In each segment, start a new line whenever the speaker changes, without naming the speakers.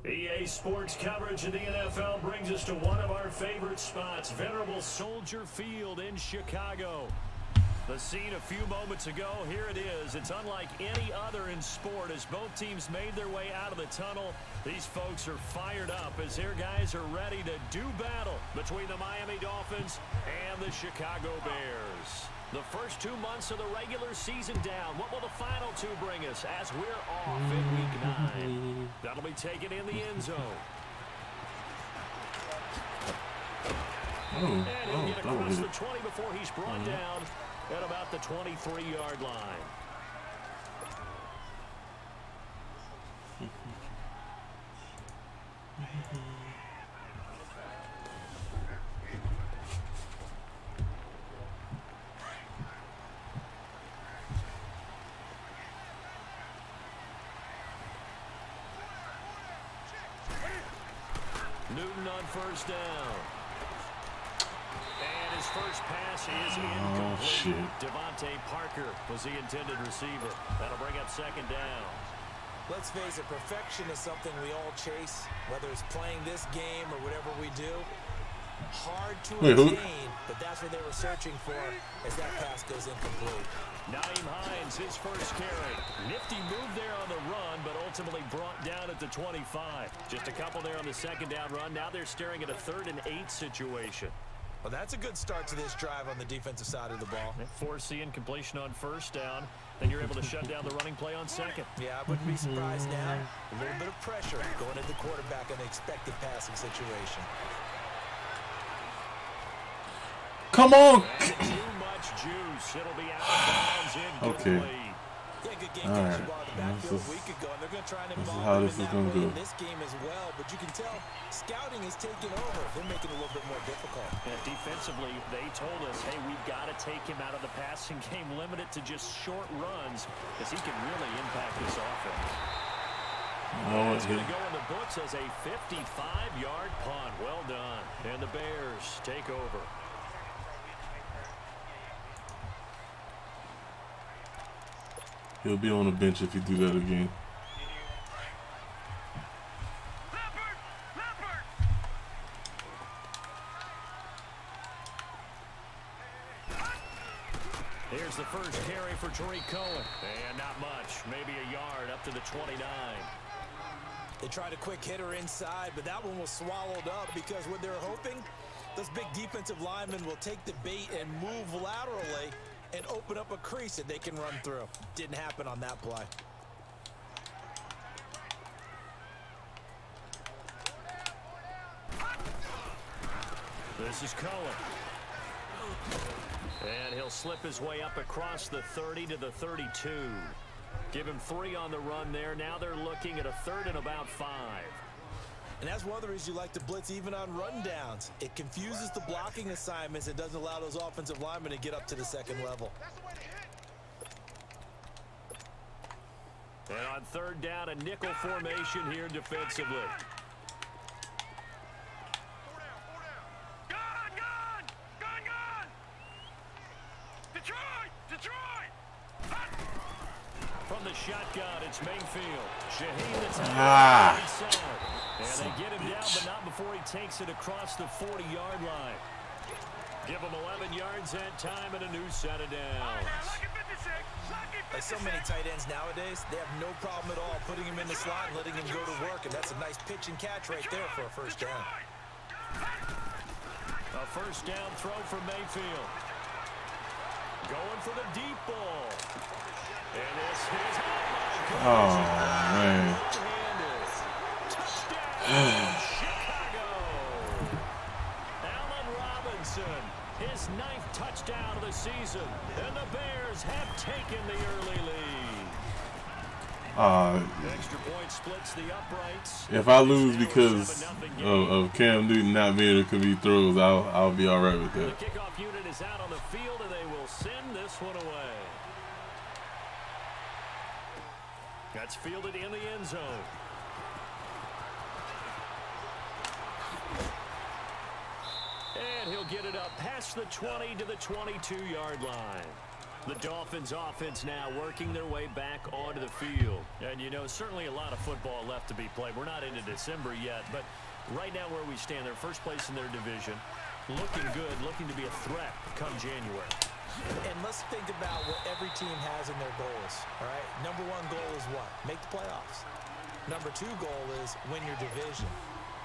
EA Sports coverage of the NFL brings us to one of our favorite spots, venerable Soldier Field in Chicago. The scene a few moments ago, here it is. It's unlike any other in sport as both teams made their way out of the tunnel. These folks are fired up as their guys are ready to do battle between the Miami Dolphins and the Chicago Bears. The first 2 months of the regular season down. What will the final two bring us as we're off in Week 9? That'll be taken in the end zone. And he'll get across the 20 before he's brought down at about the 23-yard line. Newton on first down. And his first pass is incomplete. Devontae Parker was the intended receiver. That'll bring up second down.
Let's face it, perfection is something we all chase, whether it's playing this game or whatever we do. Hard to attain, but that's what they were searching for as that pass goes incomplete.
Nyheim Hines, his first carry. Nifty move there on the run, but ultimately brought down at the 25. Just a couple there on the second down run. Now they're staring at a 3rd and 8 situation.
Well, that's a good start to this drive on the defensive side of the ball.
Force the incompletion on first down, then you're able to shut down the running play on second.
Yeah, I wouldn't be surprised now. A little bit of pressure going at the quarterback in an expected passing situation.
Come on!
Too much juice. It'll be out of bounds.
Okay.
Yeah, good game catch the ball in the backfield a week ago, and they're going to try and involve him in that way in this game as well. But you can tell scouting is taking over. They're making it a little bit more difficult.
Yeah, defensively, they told us, hey, we've got to take him out of the passing game, limit it to just short runs, because he can really impact this offense. It's going to go in the books as a 55-yard punt. Well done. And the Bears take over.
He'll be on the bench if you do that again.
Here's the first carry for Tariq Cohen. And not much. Maybe a yard up to the 29.
They tried a quick hitter inside, but that one was swallowed up because what they're hoping, those big defensive linemen will take the bait and move laterally and open up a crease that they can run through. Didn't happen on that play.
This is Cohen. And he'll slip his way up across the 30 to the 32. Give him 3 on the run there. Now they're looking at a 3rd and about 5.
And that's one of the reasons you like to blitz even on rundowns. It confuses the blocking assignments. It doesn't allow those offensive linemen to get up to the second level.
And on 3rd down, a nickel formation here defensively. From the shotgun, it's Mayfield. Shaheen the time. And they get him down, but not before he takes it across the 40-yard line. Give him 11 yards that time and a new set of downs.
Like so many tight ends nowadays, they have no problem at all putting him in the slot and letting him go to work, and that's a nice pitch and catch right there for a first down.
A first down throw for Mayfield. Going for the deep ball. And this is
man.
Chicago. Allen Robinson, his 9th touchdown of the season, and the Bears have taken the early lead. Extra point splits the uprights.
If I lose because of Cam Newton not being able to complete throws, I'll be all right with that.
The kickoff unit is out on the field, and they will send this one away. That's fielded in the end zone. And he'll get it up past the 20 to the 22-yard line. The Dolphins offense now working their way back onto the field. And, you know, certainly a lot of football left to be played. We're not into December yet, but right now where we stand, they're first place in their division. Looking good, looking to be a threat come January.
And let's think about what every team has in their goals, all right? Number one goal is what? Make the playoffs. Number two goal is win your division.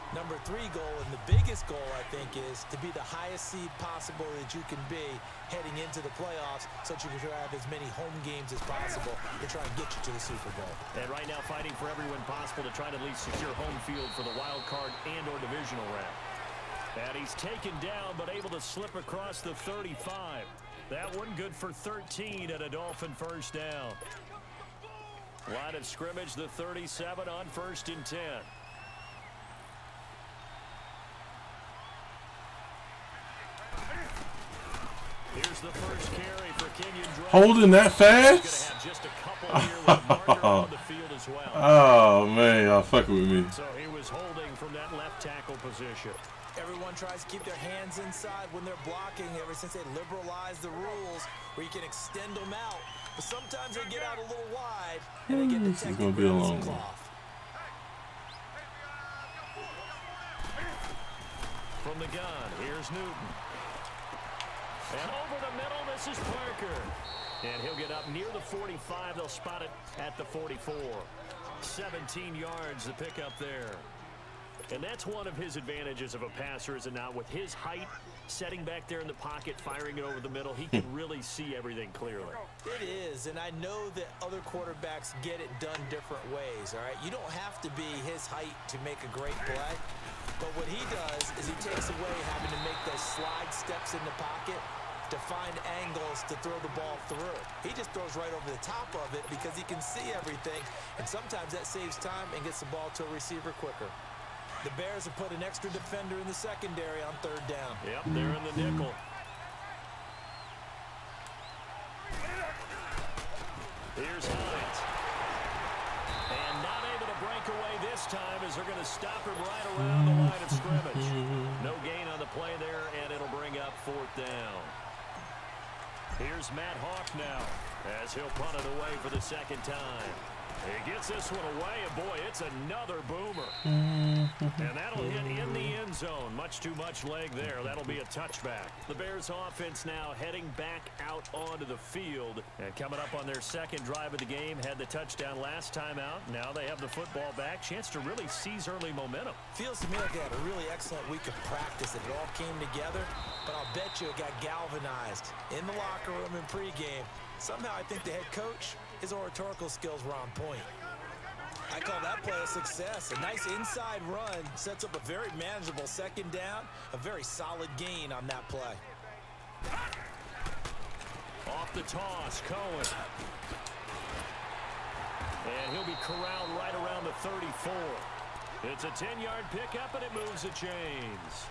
Number three goal, and the biggest goal, I think, is to be the highest seed possible that you can be heading into the playoffs so that you can have as many home games as possible to try and get you to the Super Bowl.
And right now fighting for every win possible to try to at least secure home field for the wild card and or divisional round. And he's taken down but able to slip across the 35. That one good for 13 at a Dolphin first down. Line of scrimmage, the 37 on 1st and 10. Here's the first carry for Kenyon Drake.
Holding that fast?
Have just a couple here with a marker on the field as well.
Oh, man, y'all fucking with me.
So he was holding from that left tackle position.
Everyone tries to keep their hands inside when they're blocking ever since they liberalized the rules where you can extend them out. But sometimes they get out a little wide and they get
This is going to be a long one.
From the gun, here's Newton. And over the middle, this is Parker. And he'll get up near the 45. They'll spot it at the 44. 17 yards to pick up there. And that's one of his advantages of a passer, is it not? With his height, setting back there in the pocket, firing it over the middle, he can really see everything clearly.
It is, and I know that other quarterbacks get it done different ways, all right? You don't have to be his height to make a great play. But what he does is he takes away having to make those slide steps in the pocket to find angles to throw the ball through. He just throws right over the top of it because he can see everything, and sometimes that saves time and gets the ball to a receiver quicker. The Bears have put an extra defender in the secondary on 3rd down.
Yep, they're in the nickel. Here's Hines. And not able to break away this time as they're going to stop him right around the line of scrimmage. No gain on the play there, and it'll bring up 4th down. Here's Matt Hawk now as he'll punt it away for the 2nd time. He gets this one away, and boy, it's another boomer. And that'll hit in the end zone. Much too much leg there. That'll be a touchback. The Bears offense now heading back out onto the field. And coming up on their 2nd drive of the game, had the touchdown last time out. Now they have the football back. Chance to really seize early momentum.
Feels to me like they had a really excellent week of practice. It all came together, but I'll bet you it got galvanized in the locker room in pregame. Somehow I think the head coach, his oratorical skills were on point. I call that play a success. A nice inside run sets up a very manageable 2nd down, a very solid gain on that play.
Off the toss, Cohen. And he'll be corralled right around the 34. It's a 10-yard pickup, and it moves the chains.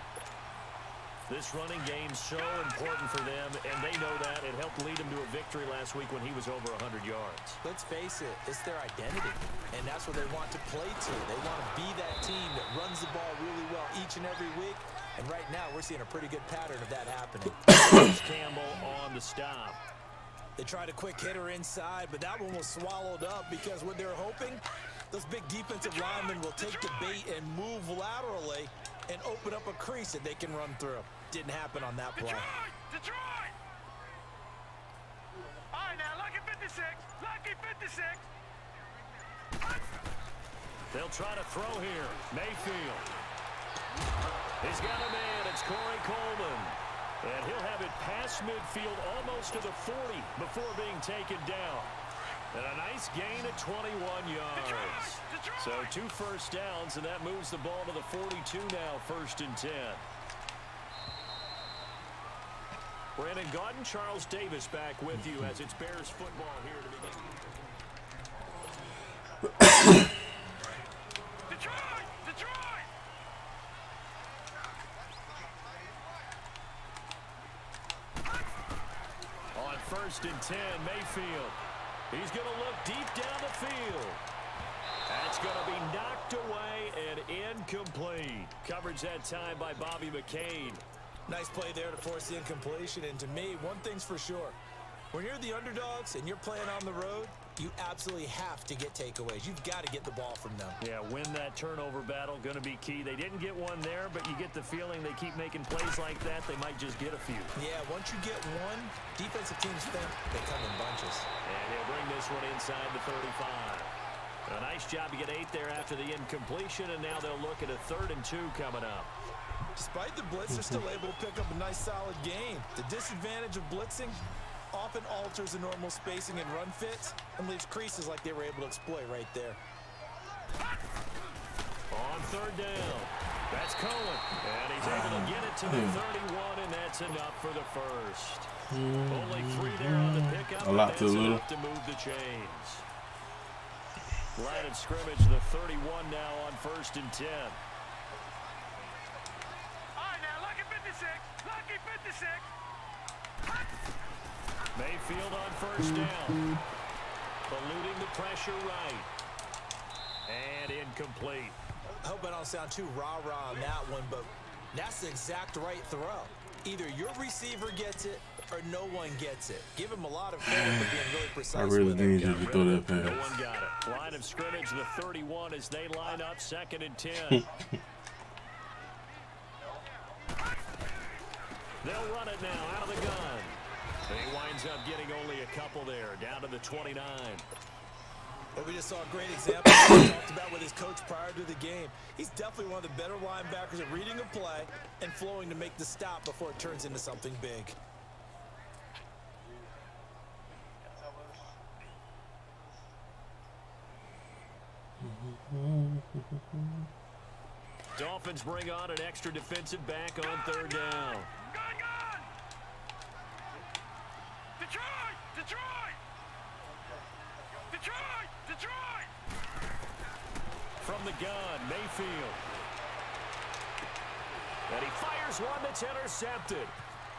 This running game's so important for them, and they know that. It helped lead them to a victory last week when he was over 100 yards.
Let's face it, it's their identity, and that's what they want to play to. They want to be that team that runs the ball really well each and every week, and right now we're seeing a pretty good pattern of that happening.
Campbell on the stop.
They tried a quick hitter inside, but that one was swallowed up because what they're hoping, those big defensive linemen will take the bait and move laterally and open up a crease that they can run through. Didn't happen on that play.
Detroit! All right, now, lucky 56. Lucky 56.
They'll try to throw here. Mayfield. He's got a man. It's Corey Coleman. And he'll have it past midfield almost to the 40 before being taken down. And a nice gain at 21 yards. So 2 first downs, and that moves the ball to the 42 now, 1st and 10. Brandon Gaudin, Charles Davis back with you as it's Bears football here to begin.
Detroit! Detroit!
On 1st and 10, Mayfield. He's going to look deep down the field. That's going to be knocked away and incomplete. Coverage that time by Bobby McCain.
Nice play there to force the incompletion. And to me, one thing's for sure. When you're the underdogs and you're playing on the road, you absolutely have to get takeaways. You've got to get the ball from them.
Yeah, win that turnover battle, going to be key. They didn't get one there, but you get the feeling they keep making plays like that, they might just get a few.
Yeah, once you get one, defensive teams think they come in bunches.
And he'll bring this one inside the 35. A nice job to get 8 there after the incompletion, and now they'll look at a 3rd and 2 coming up.
Despite the blitz, they're still able to pick up a nice, solid gain. The disadvantage of blitzing often alters the normal spacing and run fits and leaves creases like they were able to exploit right there.
On 3rd down, that's Cohen. And he's able to get it to the 31, and that's enough for the first. Only 3 there on the pickup,
a lot
and
to
that's
little.
enough to move the chains. Line of scrimmage, the 31 now on 1st and 10.
All right, now, lucky 56. Lucky 56.
Mayfield on 1st down. Eluding the pressure right. And incomplete.
I hope I don't sound too rah-rah on that one, but that's the exact right throw. Either your receiver gets it or no one gets it. Give him a lot of credit for being really precise.
I really
with it.
need you to throw that
No
pass.
one got it. Line of scrimmage, the 31 as they line up 2nd and 10. They'll run it now out of the gun. He winds up getting only a couple there, down to the 29.
But we just saw a great example of what we talked about with his coach prior to the game. He's definitely one of the better linebackers at reading a play and flowing to make the stop before it turns into something big.
Dolphins bring on an extra defensive back on 3rd down.
Gun! Detroit! Detroit! Detroit! Detroit!
From the gun, Mayfield. And he fires one that's intercepted.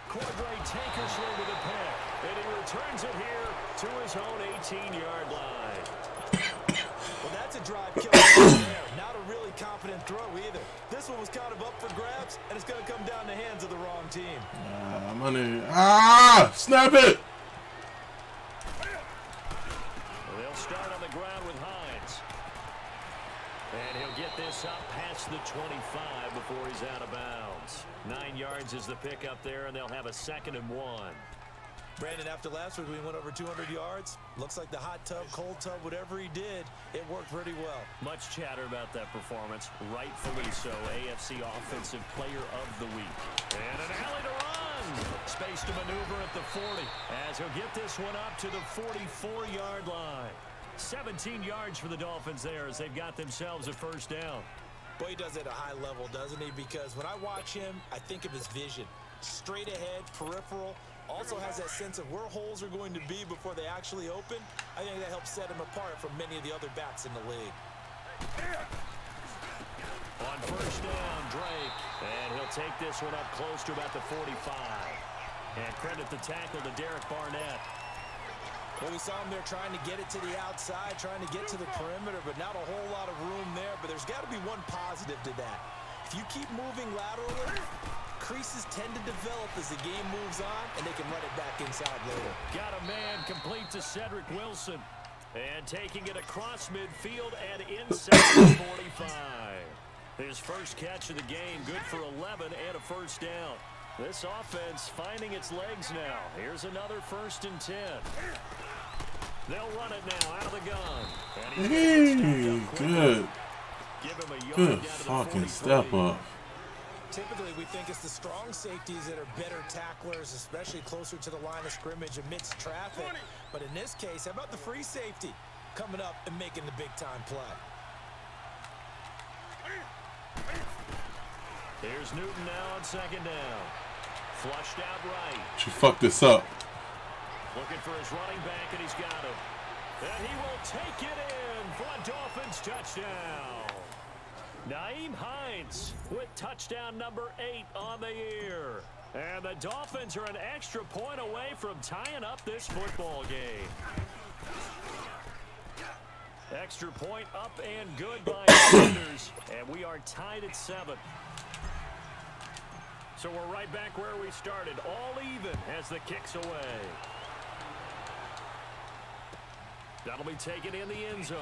Cordray Tankersley with a pick. And he returns it here to his own 18-yard line.
Well, that's a drive killer right there. Not a really confident throw either. This one was kind of up for grabs, and it's going to come down the hands of the wrong team.
Money. Snap it.
They'll start on the ground with Hines. And he'll get this up past the 25 before he's out of bounds. 9 yards is the pickup there, and they'll have a 2nd and 1.
Brandon, after last week we went over 200 yards. Looks like the hot tub, cold tub, whatever he did, it worked pretty well.
Much chatter about that performance. Rightfully so. AFC Offensive Player of the Week. And an alley to run. Space to maneuver at the 40 as he'll get this one up to the 44-yard line. 17 yards for the Dolphins there as they've got themselves a 1st down.
Boy, he does it at a high level, doesn't he? Because when I watch him, I think of his vision. Straight ahead, peripheral. Also has that sense of where holes are going to be before they actually open. I think that helps set him apart from many of the other backs in the league.
On 1st down, Drake. And he'll take this one up close to about the 45. And credit the tackle to Derek Barnett.
Well, we saw him there trying to get it to the outside, trying to get to the perimeter, but not a whole lot of room there. But there's got to be one positive to that. If you keep moving laterally, creases tend to develop as the game moves on, and they can run it back inside later.
Got a man complete to Cedric Wilson. And taking it across midfield and inside the 45. His first catch of the game, good for 11 and a 1st down. This offense finding its legs now. Here's another 1st and 10. They'll run it now out of the gun. And
Hey, good.
Give him a yard
Good
down to the
fucking
43.
step up.
Typically, we think it's the strong safeties that are better tacklers, especially closer to the line of scrimmage amidst traffic. But in this case, how about the free safety coming up and making the big-time play?
Here's Newton now on 2nd down. Flushed out right.
You fucked this up.
Looking for his running back, and he's got him. And he will take it in for a Dolphins touchdown. Nyheim Hines with touchdown number 8 on the year. And the Dolphins are an extra point away from tying up this football game. Extra point up and good by the Defenders. And we are tied at 7. So we're right back where we started, all even as the kick's away. That'll be taken in the end zone.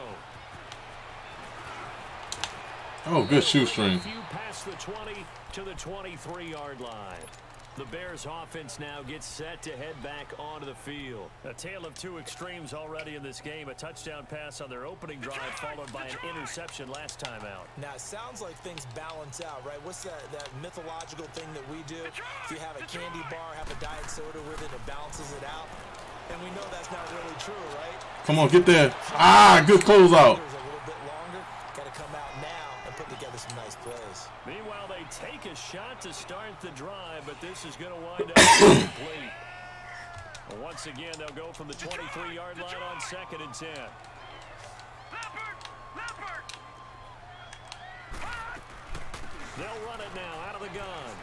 Oh, good shoestring.
A few past the 20 to the 23-yard line. The Bears offense now gets set to head back onto the field. A tale of two extremes already in this game. A touchdown pass on their opening drive followed by an interception last time out.
Now, it sounds like things balance out, right? What's that mythological thing that we do? If you have a candy bar, have a diet soda with it, it balances it out. And we know that's not really true, right?
Come on, get there. Ah, good closeout.
A little bit longer. Got to come out now and put together some nice plays.
Meanwhile, they take a shot to start the drive, but this is going to wind up incomplete. Once again, they'll go from the 23-yard line on 2nd and 10. They'll run it now out of the gun.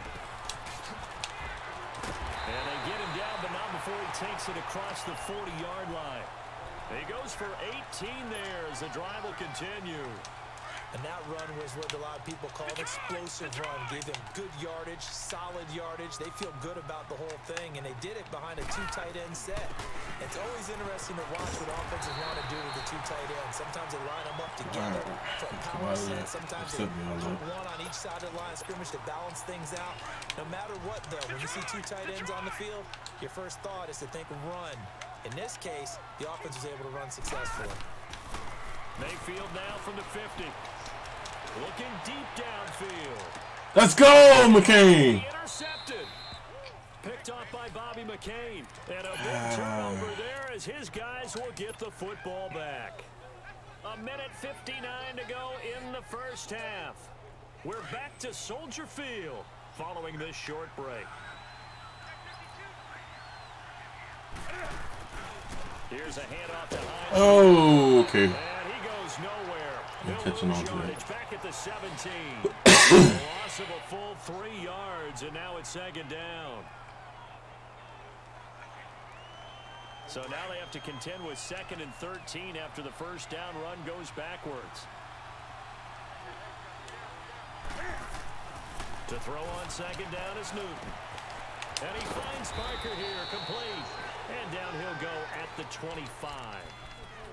And they get him down, but not before he takes it across the 40-yard line. He goes for 18 there as the drive will continue.
And that run was what a lot of people call an explosive run. Gave them good yardage, solid yardage. They feel good about the whole thing, and they did it behind a two tight end set. It's always interesting to watch what offenses want to do with the two tight ends. Sometimes they line them up together for a power set. Sometimes they put one on each side of the line of scrimmage to balance things out. No matter what, though, when you see two tight ends on the field, your first thought is to think run. In this case, the offense was able to run successfully.
Mayfield now from the 50. Looking deep downfield.
Let's go, McCain.
Intercepted. Picked off by Bobby McCain. And a big turnover there as his guys will get the football back. 1:59 to go in the first half. We're back to Soldier Field following this short break. Here's a handoff to Hines.
Oh, okay.
And he goes nowhere.
Catching on to that.
Back at the 17. Loss of a full 3 yards, and now it's 2nd down. So now they have to contend with 2nd and 13 after the first down run goes backwards. To throw on 2nd down is Newton. And he finds Parker here, complete. And down he'll go at the 25.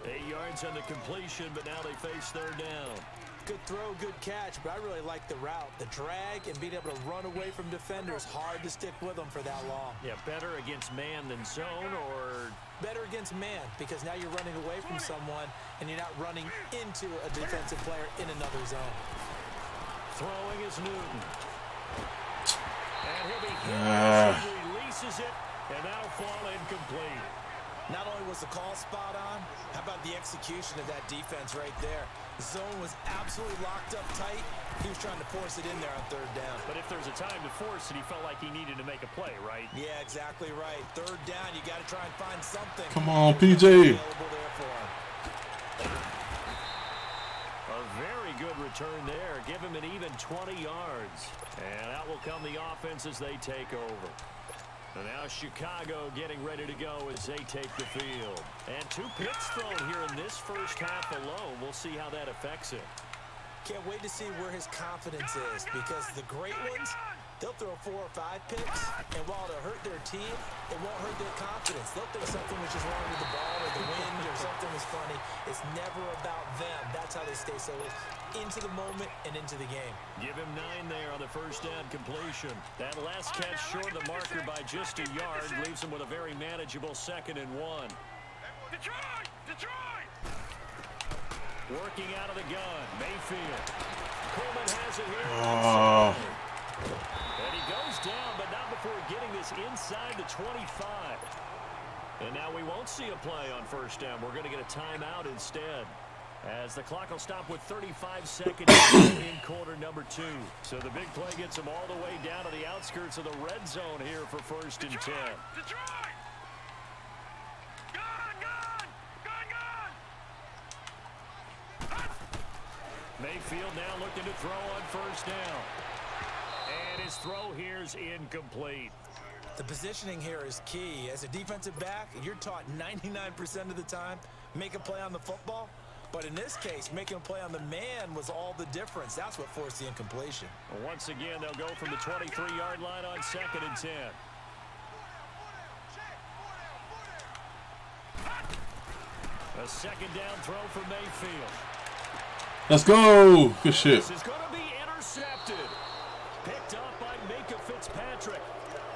8 yards on the completion, but now they face 3rd down.
Good throw, good catch, but I really like the route. The drag and being able to run away from defenders, hard to stick with them for that long.
Yeah, better against man than zone, or
better against man, because now you're running away from someone and you're not running into a defensive player in another zone.
Throwing is Newton. And he'll be hit. He releases it, and that'll fall incomplete.
Not only was the call spot on, how about the execution of that defense right there? The zone was absolutely locked up tight. He was trying to force it in there on 3rd down.
But if there's a time to force it, he felt like he needed to make a play, right?
Yeah, exactly right. 3rd down, you got to try and find something.
Come on, PJ.
A very good return there. Give him an even 20 yards. And that will come the offense as they take over. And now Chicago getting ready to go as they take the field. And 2 picks thrown here in this first half alone. We'll see how that affects it.
Can't wait to see where his confidence is, because the great ones, they'll throw 4 or 5 picks, and while it'll hurt their team, it won't hurt their confidence. They'll think something was just wrong with the ball or the wind or something was funny. It's never about them. That's how they stay so into the moment and into the game.
Give him 9 there on the first down completion. That last catch short of the marker by just a yard leaves him with a very manageable 2nd and 1.
Detroit! Detroit!
Working out of the gun, Mayfield. Coleman has it here. And he goes down, but not before getting this inside the 25. And now we won't see a play on first down. We're going to get a timeout instead, as the clock will stop with 35 seconds in quarter number 2. So the big play gets them all the way down to the outskirts of the red zone here for 1st and 10.
Detroit!
Mayfield now looking to throw on first down. And his throw here's incomplete.
The positioning here is key. As a defensive back, you're taught 99% of the time, make a play on the football. But in this case, making a play on the man was all the difference. That's what forced the incompletion.
Well, once again, they'll go from the 23-yard line on 2nd and 10. A second down throw for Mayfield.
Let's go. Good shit.
This is going to be intercepted. Picked up by Minkah Fitzpatrick.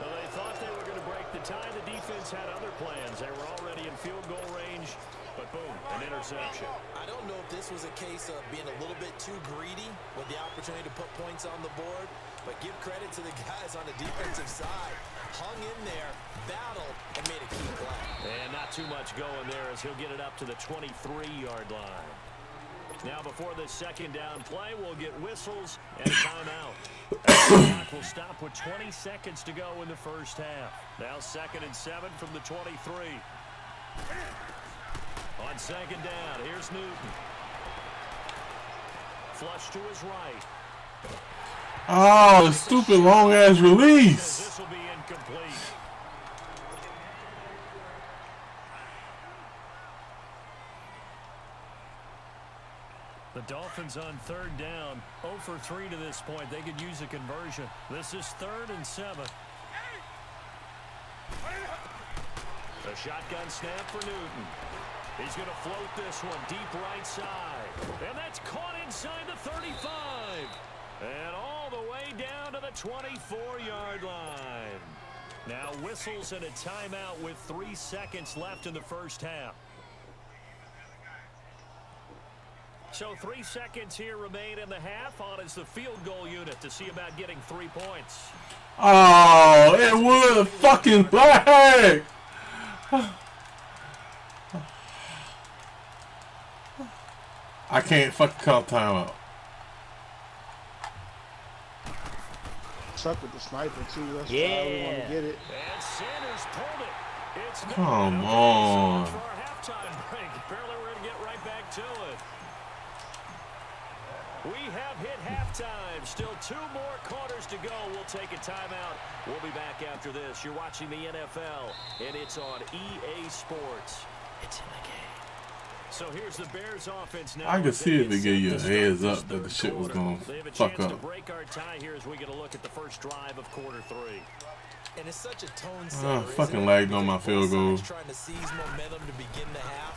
Well, they thought they were going to break the tie. The defense had other plans. They were already in field goal range. But boom, an interception.
I don't know if this was a case of being a little bit too greedy with the opportunity to put points on the board, but give credit to the guys on the defensive side. Hung in there, battled, and made a key play.
And not too much going there as he'll get it up to the 23-yard line. Now before this second down play, we'll get whistles and a timeout. The clock will stop with 20 seconds to go in the first half. Now 2nd and 7 from the 23. On second down, here's Newton. Flush to his right.
Oh, stupid long-ass release.
This will be incomplete. The Dolphins on 3rd down, 0 for 3 to this point. They could use a conversion. This is 3rd and 7. A shotgun snap for Newton. He's going to float this one deep right side. And that's caught inside the 35. And all the way down to the 24-yard line. Now whistles and a timeout with 3 seconds left in the first half. So 3 seconds here remain in the half. On is the field goal unit to see about getting 3 points.
Oh, it would fucking flag. I can't fucking call timeout.
Truck with the sniper too. That's why we want to get it.
And Sanders pulled it. It's
Come on.
For our halftime break. Apparently we're going to get right back to it. We have hit halftime. Still 2 more quarters to go. We'll take a timeout. We'll be back after this. You're watching the NFL, and it's on EA Sports. It's in the game. So here's the Bears offense now.
I could see if they gave you a heads up that the shit was going to fuck up.
To break our tie here as we get a look at the first drive of quarter 3.
And it's such a tone setter.
Fucking lagged on my field goal.
Trying to seize momentum to begin the half.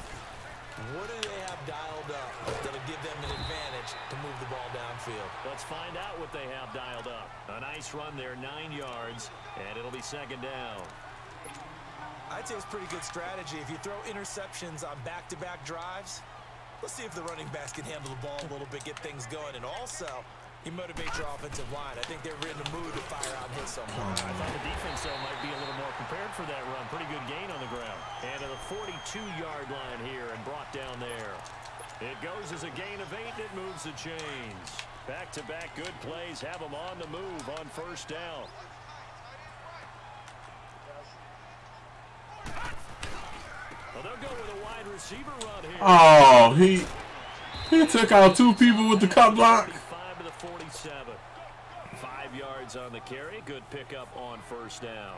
What do they have dialed up that'll give them an advantage to move the ball downfield?
Let's find out what they have dialed up. A nice run there, 9 yards, and it'll be second down.
I'd say it's pretty good strategy. If you throw interceptions on back-to-back drives, let's see if the running backs can handle the ball a little bit, get things going, and also you motivate your offensive line. I think they're in the mood to fire out hits somewhere.
I thought the defense, though, might be a little more prepared for that run. Pretty good gain on the ground. And to the 42-yard line here and brought down there. It goes as a gain of 8, and it moves the chains. Back-to-back good plays have them on the move on first down. Well, they'll go with a wide receiver run here.
Oh, he took out 2 people with the cut block.
5 to the 47. 5 yards on the carry. Good pickup on first down.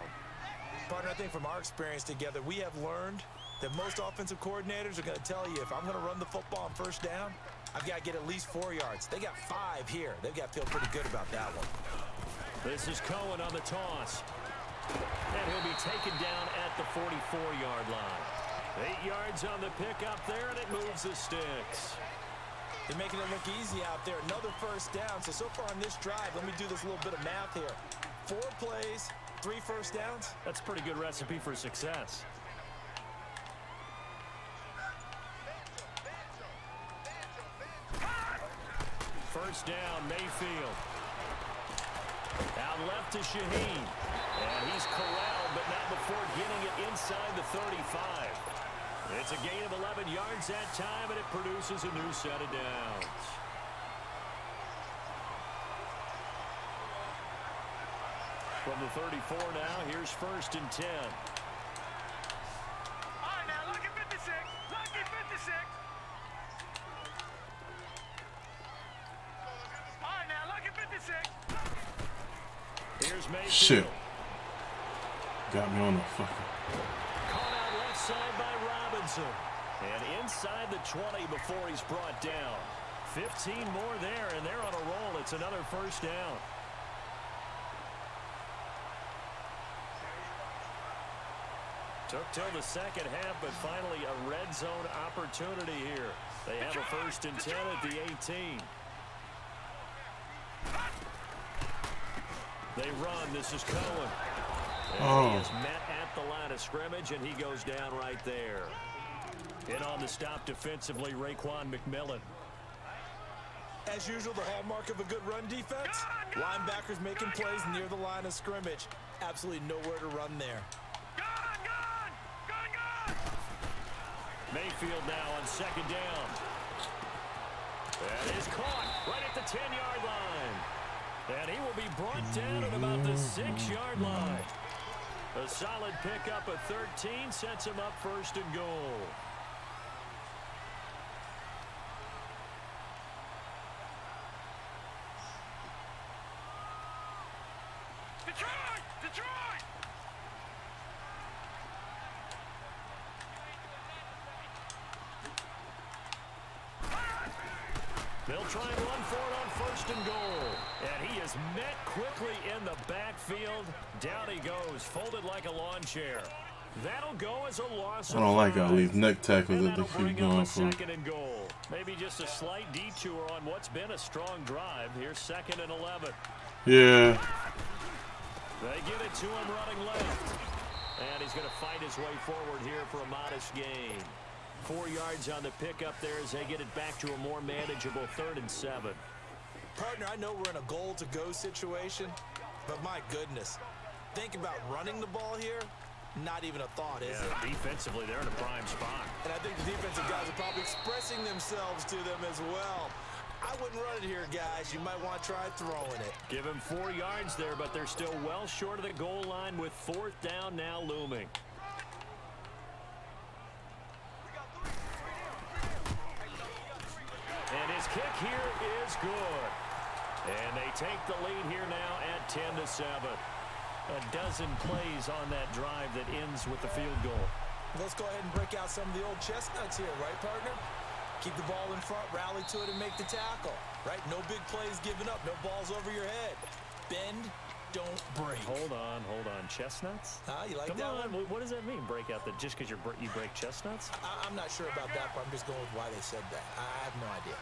Partner, I think from our experience together, we have learned that most offensive coordinators are going to tell you if I'm going to run the football on first down, I've got to get at least 4 yards. They got 5 here. They've got to feel pretty good about that one.
This is Cohen on the toss. And he'll be taken down at the 44-yard line. 8 yards on the pickup there, and it moves the sticks.
They're making it look easy out there. Another first down. So far on this drive, let me do this little bit of math here. 4 plays, 3 first downs.
That's a pretty good recipe for success. First down, Mayfield. Out left to Shaheen. And he's corralled, but not before getting it inside the 35. It's a gain of 11 yards that time, and it produces a new set of downs. From the 34 now, here's 1st and 10.
All right, now, lucky 56. Lucky 56. All right, now, lucky 56.
Here's Mayfield.
Shit. Got me on the fucking.
Caught out left side by Robinson. And inside the 20 before he's brought down. 15 more there, and they're on a roll. It's another first down. Took till the second half, but finally a red zone opportunity here. They have a 1st and 10 at the 18. They run. This is Cohen. And he is met at the line of scrimmage, and he goes down right there. In on the stop defensively, Raekwon McMillan.
As usual, the hallmark of a good run defense. Linebackers making plays near the line of scrimmage. Absolutely nowhere to run there.
Mayfield now on 2nd down. That is caught right at the 10-yard line. And he will be brought down at about the 6-yard line. A solid pickup at 13 sets him up 1st and goal.
Detroit!
They'll try and run for it on 1st and goal. And he is met quickly in the backfield. Down he goes, folded like a lawn chair. That'll go as a loss.
I don't like all these neck tackles that they keep going for.
2nd and goal. Maybe just a slight detour on what's been a strong drive. Here's 2nd and 11.
Yeah.
They give it to him running left. And he's going to fight his way forward here for a modest gain. 4 yards on the pickup there as they get it back to a more manageable 3rd and 7.
Partner, I know we're in a goal-to-go situation, but my goodness. Think about running the ball here. Not even a thought, is it?
Defensively, they're in a prime spot.
And I think the defensive guys are probably expressing themselves to them as well. I wouldn't run it here, guys. You might want to try throwing it.
Give him 4 yards there, but they're still well short of the goal line with 4th down now looming. And his kick here is good. And they take the lead here now at 10-7. A dozen plays on that drive that ends with the field goal.
Let's go ahead and break out some of the old chestnuts here, right, partner? Keep the ball in front, rally to it, and make the tackle, right? No big plays given up, no balls over your head. Bend, don't break.
Hold on. Chestnuts?
You like
Come
that
on.
one?
What does that mean, break out? Just because you break chestnuts?
I'm not sure about that, but I'm just going with why they said that. I have no idea.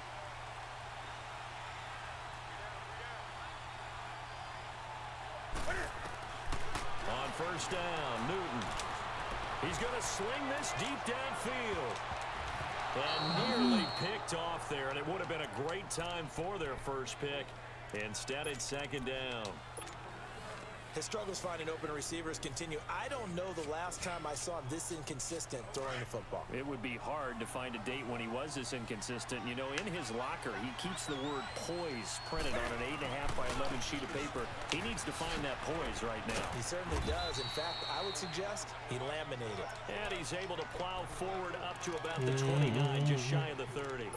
On 1st down, Newton. He's going to sling this deep downfield. And nearly picked off there, and it would have been a great time for their first pick. Instead, it's 2nd down.
His struggles finding open receivers continue. I don't know the last time I saw him this inconsistent throwing the football.
It would be hard to find a date when he was this inconsistent. You know, in his locker, he keeps the word poise printed on an 8.5 by 11 sheet of paper. He needs to find that poise right now.
He certainly does. In fact, I would suggest he laminated.
And he's able to plow forward up to about the 29, just shy of the 30.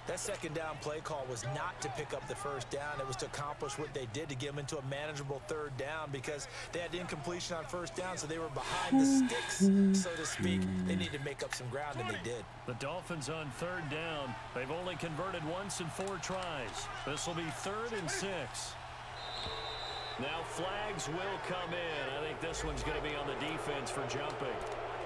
That 2nd down play call was not to pick up the 1st down. It was to accomplish what they did to get them into a manageable 3rd down because they had incompletion on 1st down, so they were behind the sticks, so to speak. They needed to make up some ground, and they did.
The Dolphins on 3rd down. They've only converted once in 4 tries. This will be 3rd and 6. Now flags will come in. I think this one's going to be on the defense for jumping.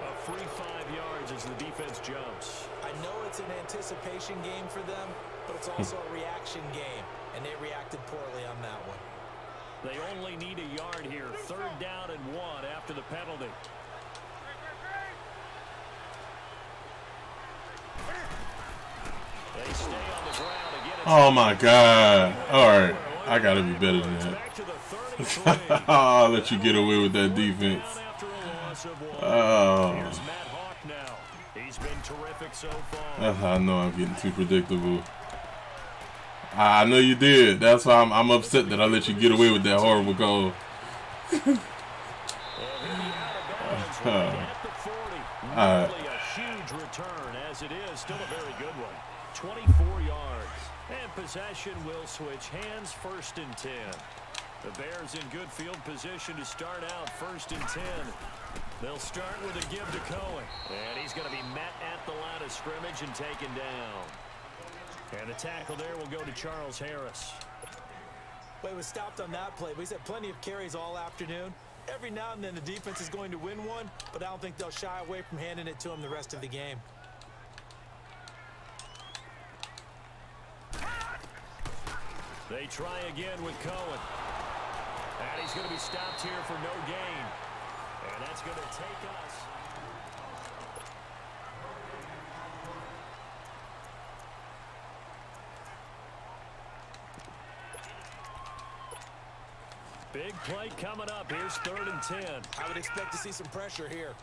A free 5 yards as the defense jumps.
I know it's an anticipation game for them, but it's also a reaction game, and they reacted poorly on that one.
They only need a yard here. 3rd down and 1 after the penalty. They stay on the ground again.
Oh my God. All right. I got to be better than that. I'll let you get away with that defense. Oh.
Here's Matt Hawk now. He's been terrific so far.
I know I'm getting too predictable. I know you did. That's why I'm upset that I let you get away with that horrible call.
A huge return as it is. Still a very good one. 24 yards. And possession will switch hands. 1st and 10. The Bears in good field position to start out 1st and 10. They'll start with a give to Cohen. And he's going to be met at the line of scrimmage and taken down. And the tackle there will go to Charles Harris.
Well, he was stopped on that play, but he's had plenty of carries all afternoon. Every now and then the defense is going to win one, but I don't think they'll shy away from handing it to him the rest of the game.
They try again with Cohen. And he's going to be stopped here for no gain. And that's going to take us. Big play coming up. Here's 3rd and 10.
I would expect to see some pressure here.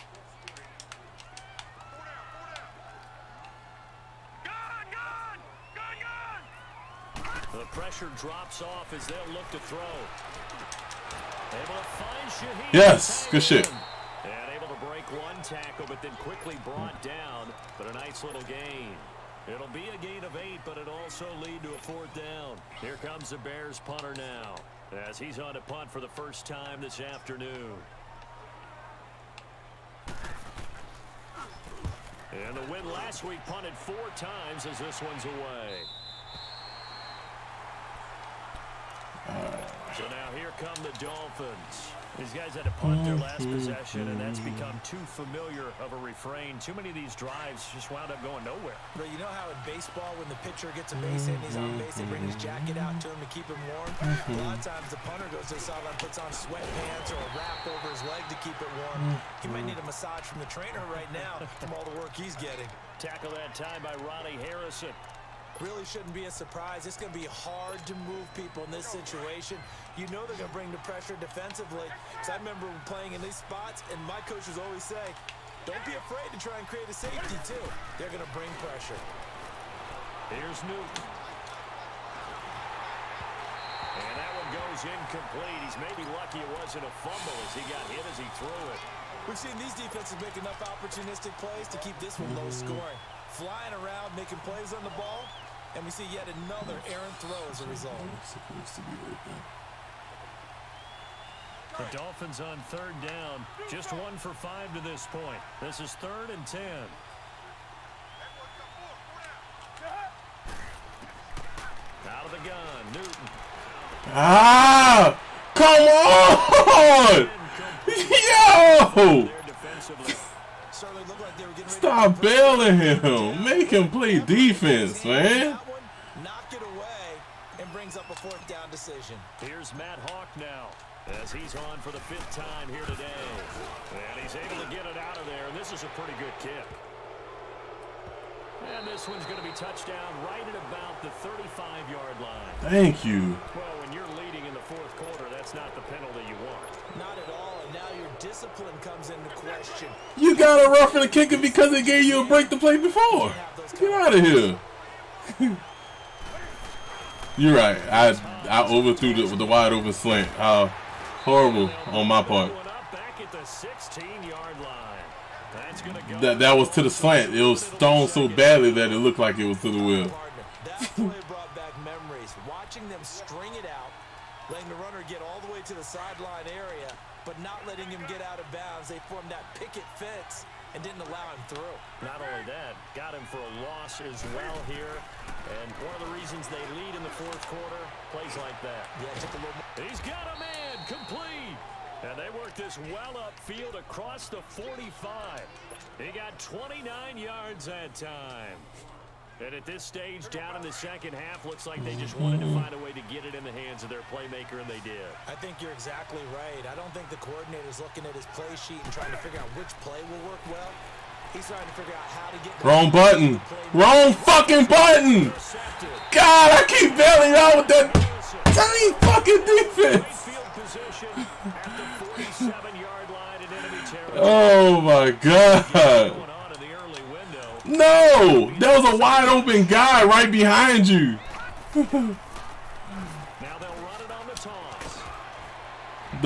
The pressure drops off as they'll look to throw. Able to find Shaheed.
Yes, good shit.
And able to break one tackle, but then quickly brought down. But a nice little gain. It'll be a gain of 8, but it'll also lead to a 4th down. Here comes the Bears punter now, as he's on to punt for the first time this afternoon. And the win last week punted 4 times as this one's away. So now here come the Dolphins. These guys had to punt their last possession, and that's become too familiar of a refrain. Too many of these drives just wound up going nowhere.
But you know how in baseball, when the pitcher gets a base hit and he's on base, they bring his jacket out to him to keep him warm? A lot of times the punter goes to the sideline, puts on sweatpants or a wrap over his leg to keep it warm. He might need a massage from the trainer right now from all the work he's getting.
Tackle that time by Ronnie Harrison.
Really shouldn't be a surprise. It's going to be hard to move people in this situation. You know they're going to bring the pressure defensively. Because I remember playing in these spots, and my coaches always say, don't be afraid to try and create a safety, too. They're going to bring pressure.
Here's Newton. And that one goes incomplete. He's maybe lucky it wasn't a fumble as he got hit as he threw it.
We've seen these defenses make enough opportunistic plays to keep this one low scoring. Flying around, making plays on the ball. And we see yet another errant throw as a result.
The Dolphins on 3rd down. Just 1 for 5 to this point. This is 3rd and 10. Out of the gun, Newton.
Ah! Come on! Yo! Stop bailing him. Make him play defense, man.
Knock it away and brings up a 4th down decision.
Here's Matt Hawk now as he's on for the 5th time here today. And he's able to get it out of there, and this is a pretty good kick. And this one's going to be touchdown right at about the 35-yard line.
Thank you.
Well, when you're leading in the 4th quarter, that's not the penalty you want.
Not at all, and now your discipline comes into question.
You got to roughing the kicker because they gave you a break to play before. Get out of here. You're right. I overthrew it with the wide open slant. Horrible on my part.
Back at the 16-yard line. That's gonna go.
That was to the slant. It was thrown so badly that it looked like it was to the wheel.
That play brought back memories. Watching them string it out, letting the runner get all the way to the sideline area, but not letting him get out of bounds. They formed that picket fence and didn't allow him through.
Not only that, got him for a loss as well here. And one of the reasons they lead in the 4th quarter, plays like that.
Yeah, took a little more.
He's got a man, complete. And they work this well upfield across the 45. He got 29 yards that time. And at this stage, down in the 2nd half, looks like they just wanted to find a way to get it in the hands of their playmaker, and they did.
I think you're exactly right. I don't think the coordinator's looking at his play sheet and trying to figure out which play will work well. He's trying to figure out how to get...
Wrong button. Wrong fucking button. God, I keep bailing out with that tiny fucking defense. Oh, my God. No, there was a wide open guy right behind you.
Now they'll run it on the toss. 8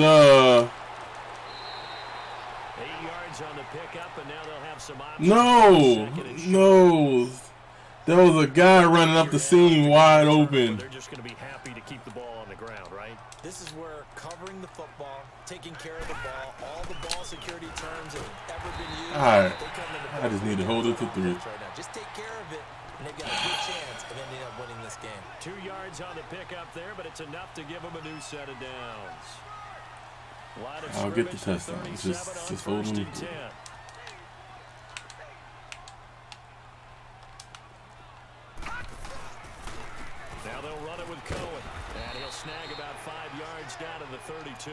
yards on the pickup, and now they'll have some options.
No. There was a guy running up the seam wide open.
They're just going to be happy to keep the ball on the ground, right?
This is where covering the football, taking care of the ball, all the ball security terms that have ever been used.
All right.
They come into
I just need to hold it to 3.
right now. Just take care of it, and they've got a good chance of ending up winning this game.
2 yards on the pickup there, but it's enough to give them a new set of downs.
I'll get the touchdown. Just hold them.
Now they'll run it with Cohen, and he'll snag about 5 yards down to the 32.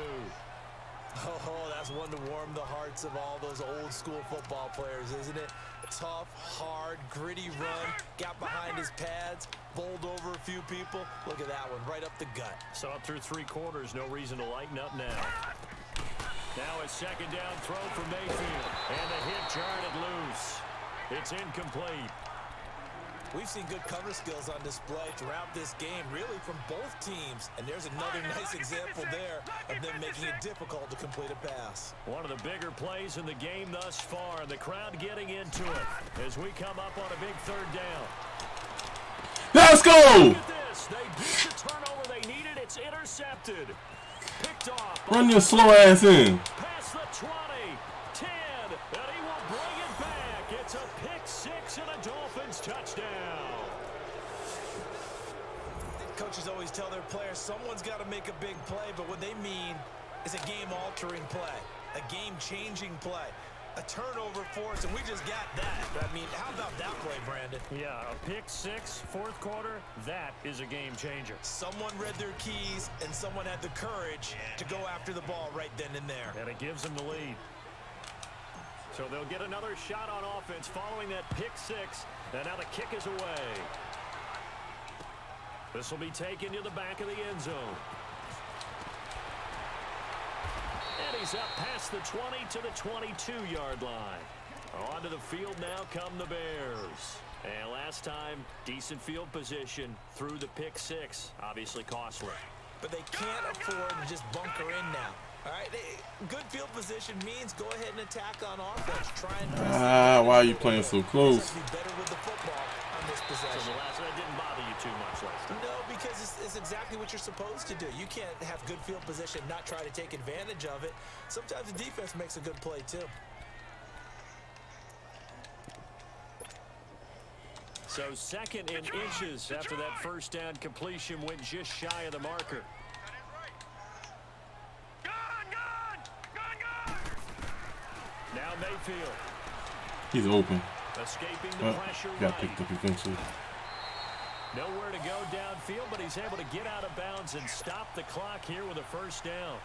Oh, that's one to warm the hearts of all those old school football players, isn't it? Tough, hard, gritty run, got behind his pads, bowled over a few people. Look at that one, right up the gut.
So up through 3 quarters, no reason to lighten up now. Now a second down throw for Mayfield, and the hit jarred it loose. It's incomplete.
We've seen good cover skills on display throughout this game, really from both teams. And there's another nice example there of them making it difficult to complete a pass.
One of the bigger plays in the game thus far, and the crowd getting into it as we come up on a big 3rd down.
Let's go!
Look at this. They beat the turnover they needed. It's intercepted. Picked off.
Run your slow ass in.
Past the 20, 10, and he will bring it back. It's a pick 6 and a Dolphins touchdown.
Coaches always tell their players someone's got to make a big play, but what they mean is a game-altering play, a game-changing play, a turnover for us, and we just got that. I mean, how about that play, Brandon?
Yeah, a pick 6, 4th quarter, that is a game changer.
Someone read their keys, and someone had the courage to go after the ball right then and there.
And it gives them the lead. So they'll get another shot on offense following that pick 6, and now the kick is away. This will be taken to the back of the end zone. And he's up past the 20 to the 22-yard line. Onto the field now come the Bears. And last time, decent field position through the pick 6. Obviously costly.
But they can't afford to just bunker in now. All right, good field position means go ahead and attack on offense. Try and press.
Why are you playing so close?
Be better with the football on this possession.
So the last one didn't bother you too much last time.
No, because it's exactly what you're supposed to do. You can't have good field position, not try to take advantage of it. Sometimes the defense makes a good play too.
So 2nd in inches after that first down completion went just shy of the marker. Now Mayfield.
He's open.
Escaping the pressure
Got picked up eventually.
Nowhere to go downfield, but he's able to get out of bounds and stop the clock here with a first down.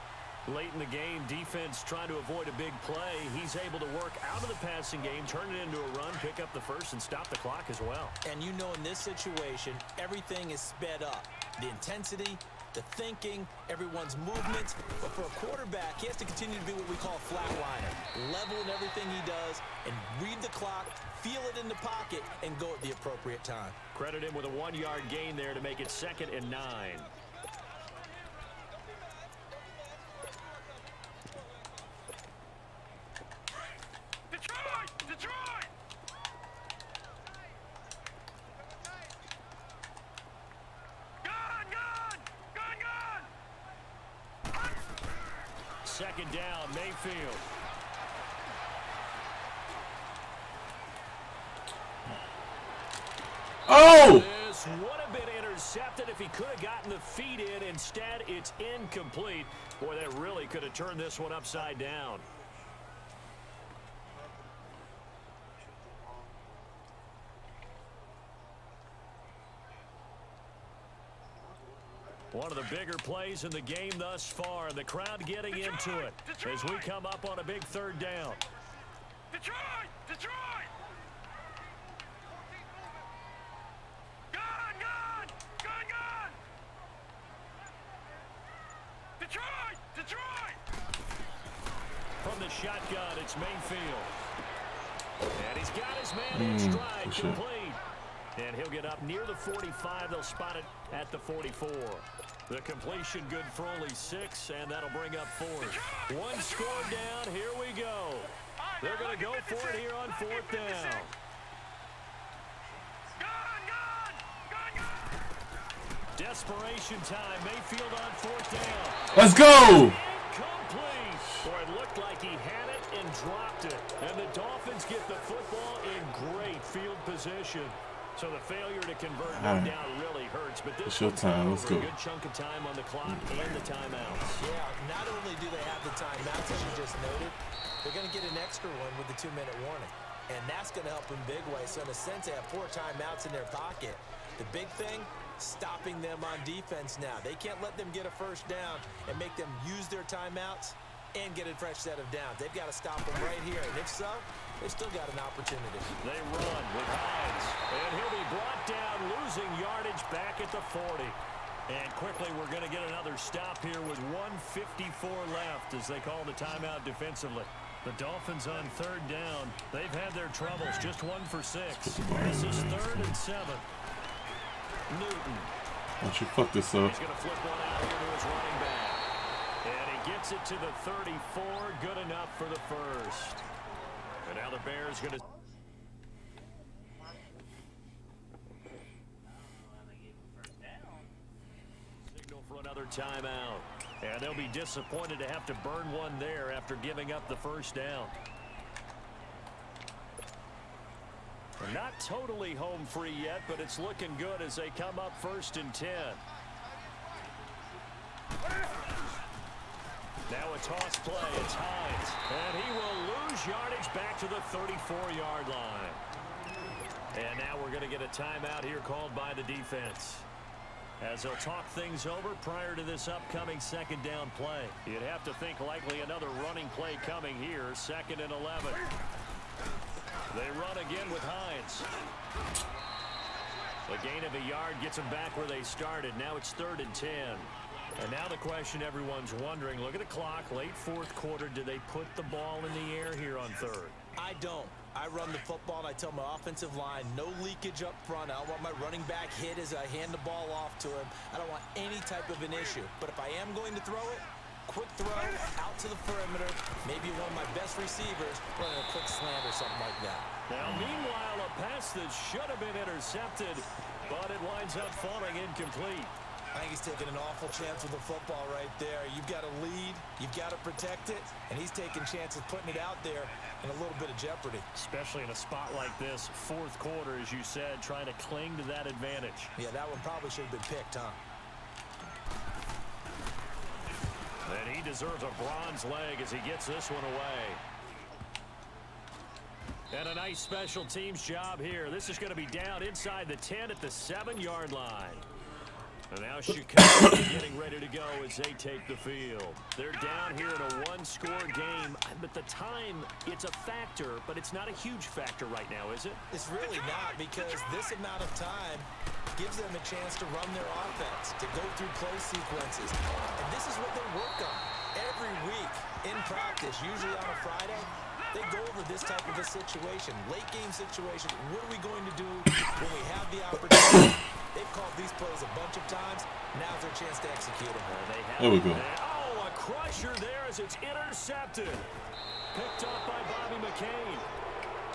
Late in the game, defense trying to avoid a big play. He's able to work out of the passing game, turn it into a run, pick up the first, and stop the clock as well.
And you know in this situation, everything is sped up. The intensity, the thinking, everyone's movements. But for a quarterback, he has to continue to be what we call a flatliner. Level in everything he does and read the clock, feel it in the pocket, and go at the appropriate time.
Credit him with a 1-yard gain there to make it 2nd and 9.
Detroit! Gun!
2nd down, Mayfield.
Oh!
This would have been intercepted if he could have gotten the feet in. Instead, it's incomplete. Boy, that really could have turned this one upside down. One of the bigger plays in the game thus far. The crowd getting into it as we come up on a big 3rd down.
Detroit! Detroit!
From the shotgun, it's Mayfield. And he's got his man in stride, complete. And he'll get up near the 45. They'll spot it at the 44. The completion good for only 6, and that'll bring up 4th. One score down. Here we go. They're going to go for it here on 4th down.
Gun!
Desperation time. Mayfield on 4th down.
Let's go.
Incomplete. Boy, it looked like he had it and dropped it. And the Dolphins get the football in great field position. So the failure to convert no doubt really hurts. But this
it's your time. Let's go.
A good chunk of time on the clock and the timeouts.
Yeah, not only do they have the timeouts, as you just noted, they're going to get an extra one with the 2-minute warning. And that's going to help in big ways. So in a sense, they have 4 timeouts in their pocket. The big thing, stopping them on defense now. They can't let them get a first down and make them use their timeouts and get a fresh set of downs. They've got to stop them right here. And if so, they've still got an opportunity.
They run with Hines. And he'll be brought down, losing yardage back at the 40. And quickly, we're going to get another stop here with 1:54 left as they call the timeout defensively. The Dolphins on 3rd down. They've had their troubles, just 1 for 6. This is 3rd and 7. Newton.
Why don't you fuck this up?
He's going to flip one out here to his running back. And he gets it to the 34. Good enough for the first. And now the Bears going to... Signal for another timeout. And they'll be disappointed to have to burn one there after giving up the first down. They're not totally home free yet, but it's looking good as they come up 1st and 10. Now a toss play. It's Hines. And he will lose yardage back to the 34-yard line. And now we're going to get a timeout here called by the defense, as they'll talk things over prior to this upcoming 2nd down play. You'd have to think likely another running play coming here, 2nd and 11. They run again with Hines. A gain of a yard gets them back where they started. Now it's 3rd and 10. And now the question everyone's wondering, look at the clock, late 4th quarter, do they put the ball in the air here on 3rd?
I don't. I run the football and I tell my offensive line, no leakage up front. I don't want my running back hit as I hand the ball off to him. I don't want any type of an issue. But if I am going to throw it, quick throw out to the perimeter, maybe one of my best receivers running a quick slant or something like that.
Now, meanwhile, a pass that should have been intercepted, but it winds up falling incomplete.
I think he's taking an awful chance with the football right there. You've got to lead, you've got to protect it, and he's taking chances putting it out there in a little bit of jeopardy.
Especially in a spot like this, 4th quarter, as you said, trying to cling to that advantage.
Yeah, that one probably should have been picked, huh?
And he deserves a bronze leg as he gets this one away. And a nice special teams job here. This is going to be down inside the 10 at the 7-yard line. And now Chicago getting ready to go as they take the field. They're down here in a 1-score game, but the time, it's a factor, but it's not a huge factor right now, is it?
It's really not, because this amount of time gives them a chance to run their offense, to go through play sequences. And this is what they work on every week in practice, usually on a Friday. They go over this type of a situation, late game situation. What are we going to do when we have the opportunity? They've called these plays a bunch of times. Now's their chance to execute them.
There we go.
Oh, a crusher there as it's intercepted. Picked up by Bobby McCain.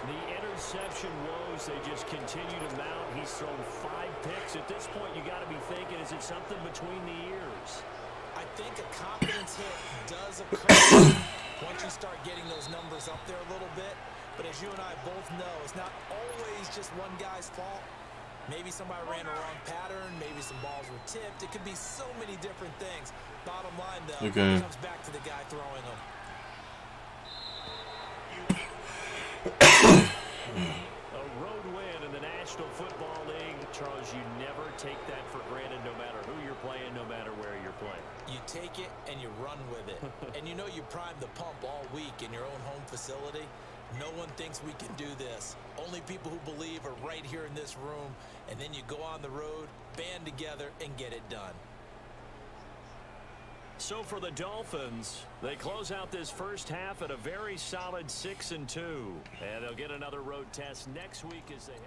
The interception woes, they just continue to mount. He's thrown 5 picks. At this point, you got to be thinking, is it something between the ears?
I think a confidence hit does occur once you start getting those numbers up there a little bit. But as you and I both know, it's not always just one guy's fault. Maybe somebody ran a wrong pattern. Maybe some balls were tipped. It could be so many different things. Bottom line, though, it comes back to the guy throwing them.
A road win in the National Football League. Charles, you never take that for granted no matter who you're playing, no matter where you're playing.
You take it and you run with it. And you know you primed the pump all week in your own home facility. No one thinks we can do this. Only people who believe are right here in this room. And then you go on the road, band together, and get it done.
So for the Dolphins, they close out this first half at a very solid 6-2. And they'll get another road test next week as they head.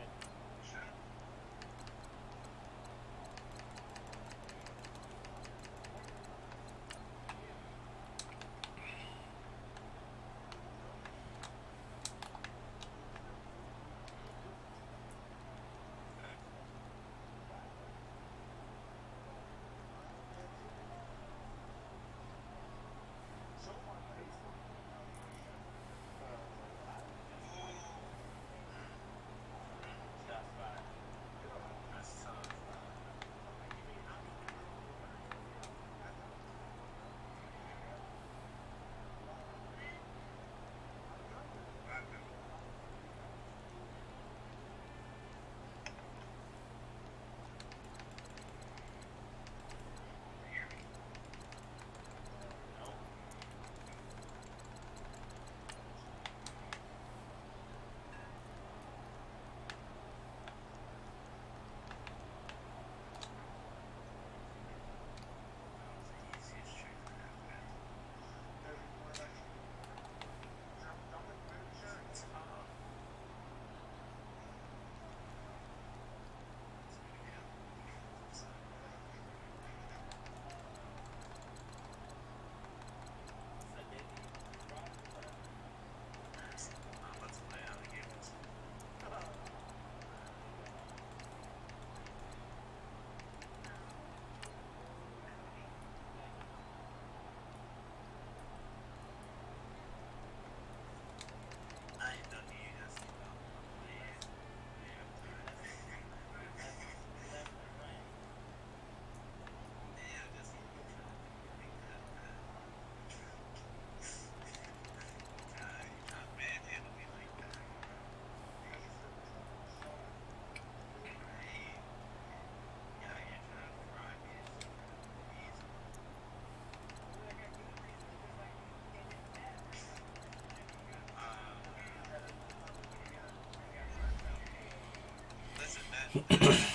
it.